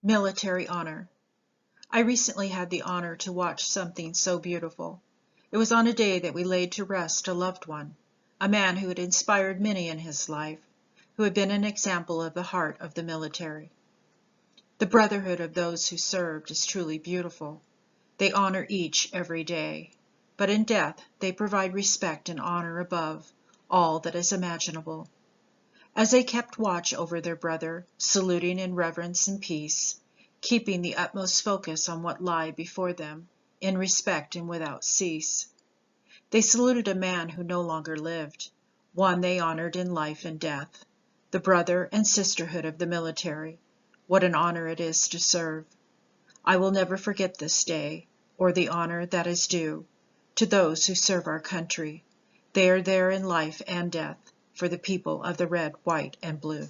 Military honor. I recently had the honor to watch something so beautiful. It was on a day that we laid to rest a loved one, a man who had inspired many in his life, who had been an example of the heart of the military. The brotherhood of those who served is truly beautiful. They honor each every day, but in death they provide respect and honor above all that is imaginable. As they kept watch over their brother, saluting in reverence and peace, keeping the utmost focus on what lie before them, in respect and without cease. They saluted a man who no longer lived, one they honored in life and death, the brother and sisterhood of the military. What an honor it is to serve! I will never forget this day, or the honor that is due to those who serve our country. They are there in life and death, for the people of the red, white, and blue.